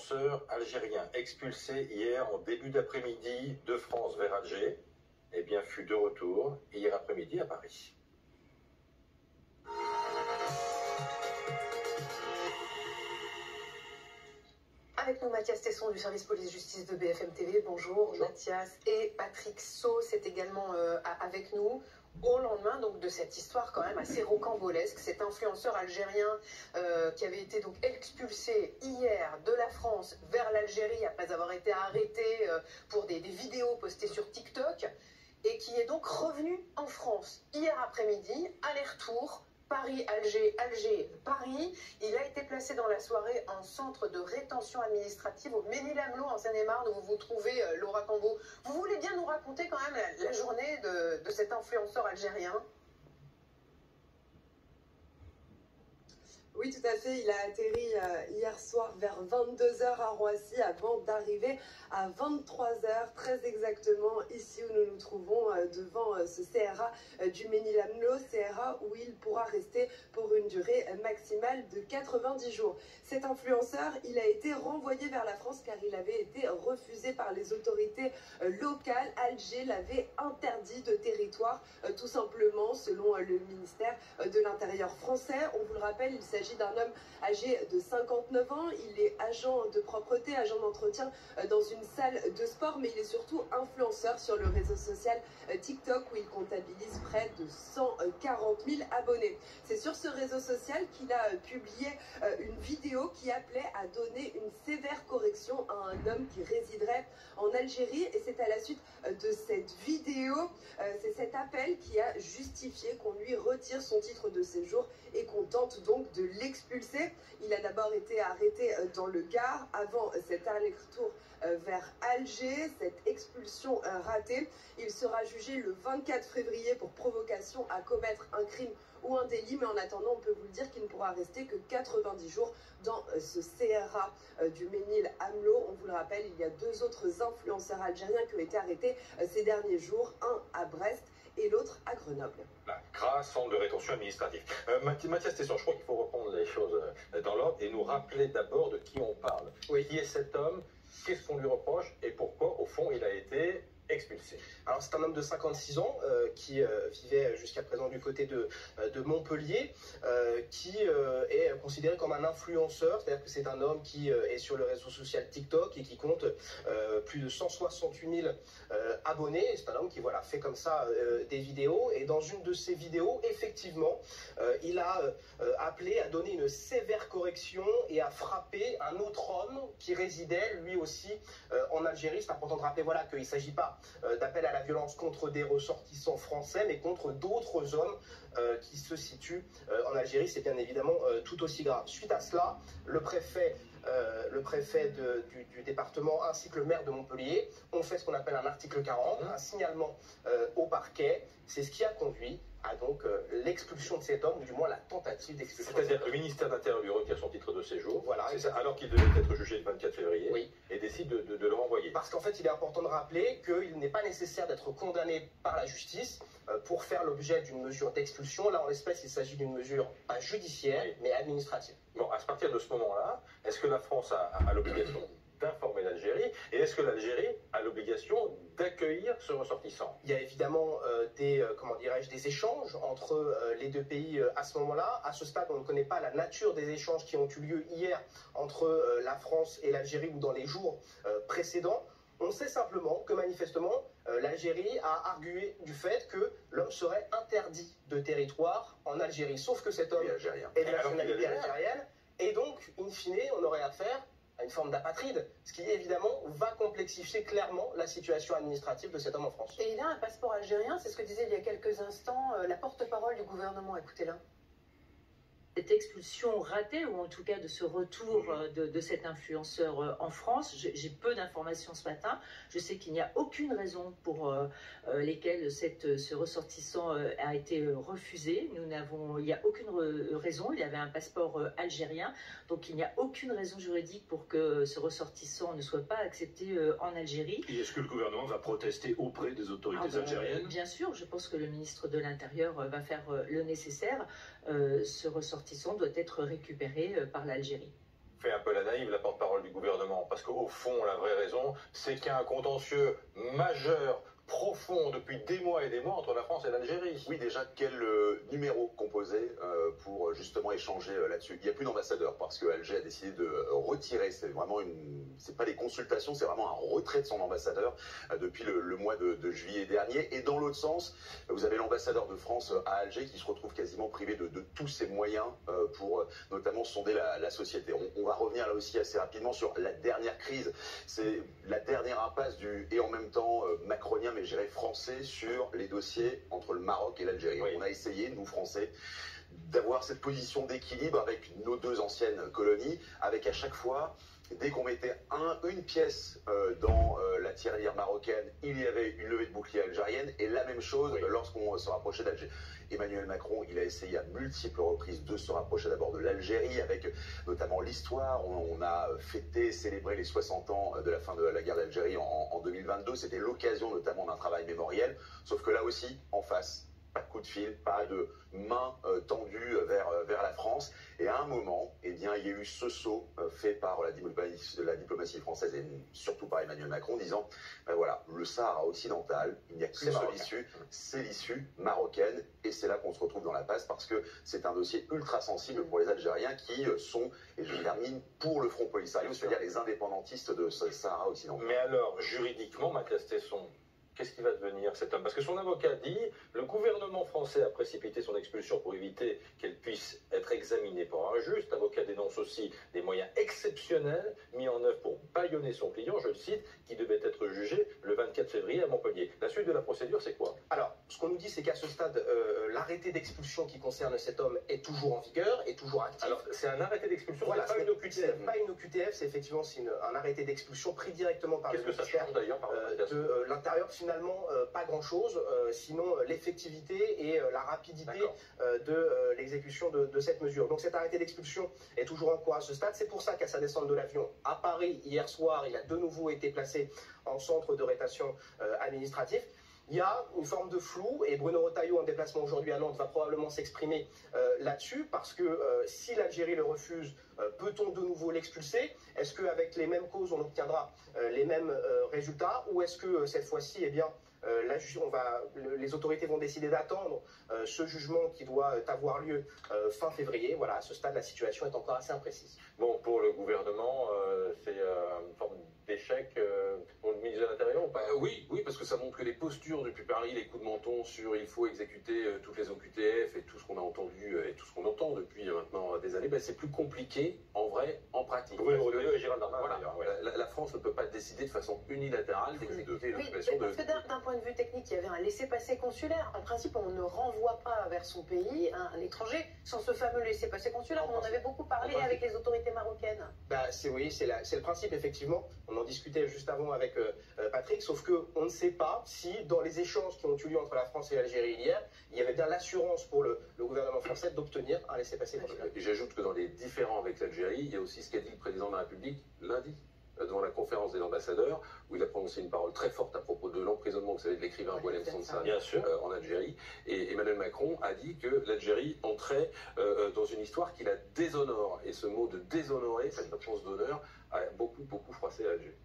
influenceur algérien expulsé hier en début d'après-midi de France vers Alger, eh bien, fut de retour hier après-midi à Paris. Avec nous, Mathias Tesson du service police-justice de BFM TV. Bonjour. Mathias. Et Patrick Sceaux, c'est également avec nous. Au lendemain donc de cette histoire quand même assez rocambolesque, cet influenceur algérien qui avait été donc expulsé hier de la France vers l'Algérie après avoir été arrêté pour des vidéos postées sur TikTok et qui est donc revenu en France hier après-midi, aller-retour. Paris-Alger, Alger-Paris. Il a été placé dans la soirée en centre de rétention administrative au Mesnil-Amelot en Seine-et-Marne où vous vous trouvez, Laura Cambo. Vous voulez bien nous raconter quand même la journée de cet influenceur algérien? Oui, tout à fait. Il a atterri hier soir vers 22 h à Roissy avant d'arriver à 23 h très exactement ici où nous nous trouvons devant ce CRA du Mesnil-Amelot, CRA où il pourra rester pour une durée maximale de 90 jours. Cet influenceur, il a été renvoyé vers la France car il avait été refusé par les autorités locales. Alger l'avait interdit de territoire, tout simplement, selon le ministère de l'Intérieur français. On vous le rappelle, il s'agit d'un homme âgé de 59 ans. Il est agent de propreté, agent d'entretien dans une salle de sport, mais il est surtout influenceur sur le réseau social TikTok où il comptabilise près de 140 000 abonnés. C'est sur ce réseau social qu'il a publié une vidéo qui appelait à donner une sévère correction à un homme qui résiderait en Algérie. Et c'est à la suite de cette vidéo, c'est cet appel qui a justifié qu'on lui retire son titre de séjour et qu'on tente donc de l'expulser. Il a d'abord été arrêté dans le Gard avant cet aller-retour vers Alger, cette expulsion ratée. Il sera jugé le 24 février pour provocation à commettre un crime ou un délit, mais en attendant, on peut vous le dire qu'il ne pourra rester que 90 jours dans ce CRA du Mesnil-Amelot. On vous le rappelle, il y a deux autres influenceurs algériens qui ont été arrêtés ces derniers jours, un à Brest et l'autre à Grenoble. CRA, centre de rétention administrative. Mathias Tesson, je crois qu'il faut reprendre les choses dans l'ordre et nous rappeler d'abord de qui on parle. Oui. Qui est cet homme? Qu'est-ce qu'on lui reproche et pourquoi, au fond, il a été expulsé? Alors c'est un homme de 56 ans qui vivait jusqu'à présent du côté de Montpellier, qui est considéré comme un influenceur, c'est-à-dire que c'est un homme qui est sur le réseau social TikTok et qui compte plus de 168 000 abonnés. C'est un homme qui voilà, fait comme ça des vidéos, et dans une de ces vidéos, effectivement, il a appelé à donner une sévère correction et à frapper un autre homme qui résidait lui aussi en Algérie. C'est important de rappeler voilà, qu'il ne s'agit pas d'appel à la violence contre des ressortissants français, mais contre d'autres hommes qui se situent en Algérie. C'est bien évidemment tout aussi grave. Suite à cela, le préfet du département ainsi que le maire de Montpellier ont fait ce qu'on appelle un article 40, un signalement au parquet. C'est ce qui a conduit à donc l'expulsion de cet homme, ou du moins la tentative d'expulsion. C'est-à-dire que le ministère de l'Intérieur lui retire son titre de séjour, voilà, alors qu'il devait être jugé le 24 février, oui, et décide de le renvoyer. Parce qu'en fait, il est important de rappeler qu'il n'est pas nécessaire d'être condamné par la justice pour faire l'objet d'une mesure d'expulsion. Là, en l'espèce, il s'agit d'une mesure pas judiciaire, oui, mais administrative. Bon, à partir de ce moment-là, est-ce que la France a l'obligation d'informer l'Algérie, et est-ce que l'Algérie a l'obligation d'accueillir ce ressortissant? Il y a évidemment des échanges entre les deux pays à ce moment-là. À ce stade, on ne connaît pas la nature des échanges qui ont eu lieu hier entre la France et l'Algérie ou dans les jours précédents. On sait simplement que manifestement, l'Algérie a argué du fait que l'homme serait interdit de territoire en Algérie. Sauf que cet homme est de nationalité algérienne, et donc, in fine, on aurait affaire à une forme d'apatride, ce qui évidemment va complexifier clairement la situation administrative de cet homme en France. Et il a un passeport algérien, c'est ce que disait il y a quelques instants la porte-parole du gouvernement. Écoutez-la. Cette expulsion ratée, ou en tout cas de ce retour de cet influenceur en France, j'ai peu d'informations ce matin. Je sais qu'il n'y a aucune raison pour lesquelles ce ressortissant a été refusé. Il n'y a aucune raison, il avait un passeport algérien, donc il n'y a aucune raison juridique pour que ce ressortissant ne soit pas accepté en Algérie. Et est-ce que le gouvernement va protester auprès des autorités algériennes? Bien sûr, je pense que le ministre de l'Intérieur va faire le nécessaire. Ce ressortissant doit être récupéré par l'Algérie. Fait un peu la naïve, la porte-parole du gouvernement parce qu'au fond, la vraie raison, c'est qu'il y a un contentieux majeur, profond depuis des mois et des mois entre la France et l'Algérie. Oui, déjà, quel numéro composer pour justement échanger là-dessus? Il n'y a plus d'ambassadeur parce que Alger a décidé de retirer. C'est vraiment c'est pas des consultations, c'est vraiment un retrait de son ambassadeur depuis le mois de juillet dernier. Et dans l'autre sens, vous avez l'ambassadeur de France à Alger qui se retrouve quasiment privé de tous ses moyens pour notamment sonder la société. On va revenir là aussi assez rapidement sur la dernière crise. C'est la dernière impasse et en même temps macronien, mais je dirais français, sur les dossiers entre le Maroc et l'Algérie. Oui. On a essayé, nous Français, d'avoir cette position d'équilibre avec nos deux anciennes colonies, avec à chaque fois, dès qu'on mettait une pièce dans la tirelire marocaine, il y avait une levée de bouclier algérienne, et la même chose lorsqu'on se rapprochait d'Alger. Emmanuel Macron, il a essayé à multiples reprises de se rapprocher d'abord de l'Algérie, avec notamment l'histoire. On a fêté, célébré les 60 ans de la fin de la guerre d'Algérie en 2022. C'était l'occasion notamment d'un travail mémoriel, sauf que là aussi, en face, pas de coup de fil, pas de main tendue vers la France. Et à un moment, eh bien, il y a eu ce saut fait par la diplomatie française et surtout par Emmanuel Macron, disant ben voilà, le Sahara occidental, il n'y a qu'une seule issue, c'est l'issue marocaine. Et c'est là qu'on se retrouve dans la passe parce que c'est un dossier ultra sensible pour les Algériens qui sont, et je termine, pour le Front Polisario, c'est-à-dire les indépendantistes de ce Sahara occidental. Mais alors, juridiquement, Mathias Tesson, qu'est-ce qui va devenir cet homme? Parce que son avocat dit, le gouvernement français a précipité son expulsion pour éviter qu'elle puisse être examinée par un juge. L'avocat dénonce aussi des moyens exceptionnels mis en œuvre pour bâillonner son client, je le cite, qui devait être jugé le 24 février à Montpellier. La suite de la procédure, c'est quoi? Alors, ce qu'on nous dit, c'est qu'à ce stade, l'arrêté d'expulsion qui concerne cet homme est toujours en vigueur, est toujours actif. Alors, c'est un arrêté d'expulsion, voilà, c'est pas une OQTF. C'est pas une OQTF, c'est effectivement un arrêté d'expulsion pris directement par le ministère de l'Intérieur. Finalement, pas grand-chose, sinon l'effectivité et la rapidité de l'exécution de cette mesure. Donc cet arrêté d'expulsion est toujours en cours à ce stade. C'est pour ça qu'à sa descente de l'avion à Paris hier soir, il a de nouveau été placé en centre de rétention administratif. Il y a une forme de flou et Bruno Retailleau, en déplacement aujourd'hui à Nantes, va probablement s'exprimer là-dessus parce que si l'Algérie le refuse, peut-on de nouveau l'expulser? Est-ce qu'avec les mêmes causes, on obtiendra les mêmes résultats ou est-ce que cette fois-ci, eh bien, les autorités vont décider d'attendre ce jugement qui doit avoir lieu fin février. Voilà, à ce stade, la situation est encore assez imprécise. Bon, pour le gouvernement, c'est une forme d'échec pour le ministre de l'Intérieur ou pas? Oui, parce que ça montre que les postures depuis Paris, les coups de menton sur il faut exécuter toutes les OQTF et tout ce qu'on a entendu et tout ce qu'on entend depuis maintenant des années, c'est plus compliqué en vrai, en pratique. Bruno Retailleau et Gérald Darmanin. Voilà, la France ne peut pas décider de façon unilatérale d'exécuter une occupation parce que d'un point de vue technique, il y avait un laissez-passer consulaire. En principe, on ne renvoie pas vers son pays un étranger sans ce fameux laissez-passer consulaire. On en avait beaucoup parlé avec les autorités marocaines. C'est le principe, effectivement. On en discutait juste avant avec Patrick, sauf qu'on ne sait pas si, dans les échanges qui ont eu lieu entre la France et l'Algérie hier, il y avait bien l'assurance pour le gouvernement français d'obtenir un laissez-passer consulaire. Et j'ajoute que dans les différends avec l'Algérie, il y a aussi ce qu'a dit le président de la République lundi, devant la conférence des ambassadeurs, où il a prononcé une parole très forte à propos de l'emprisonnement, vous savez, de l'écrivain Boualem Sansal en Algérie. Et Emmanuel Macron a dit que l'Algérie entrait dans une histoire qui la déshonore. Et ce mot de déshonorer, cette absence d'honneur, a beaucoup froissé Alger.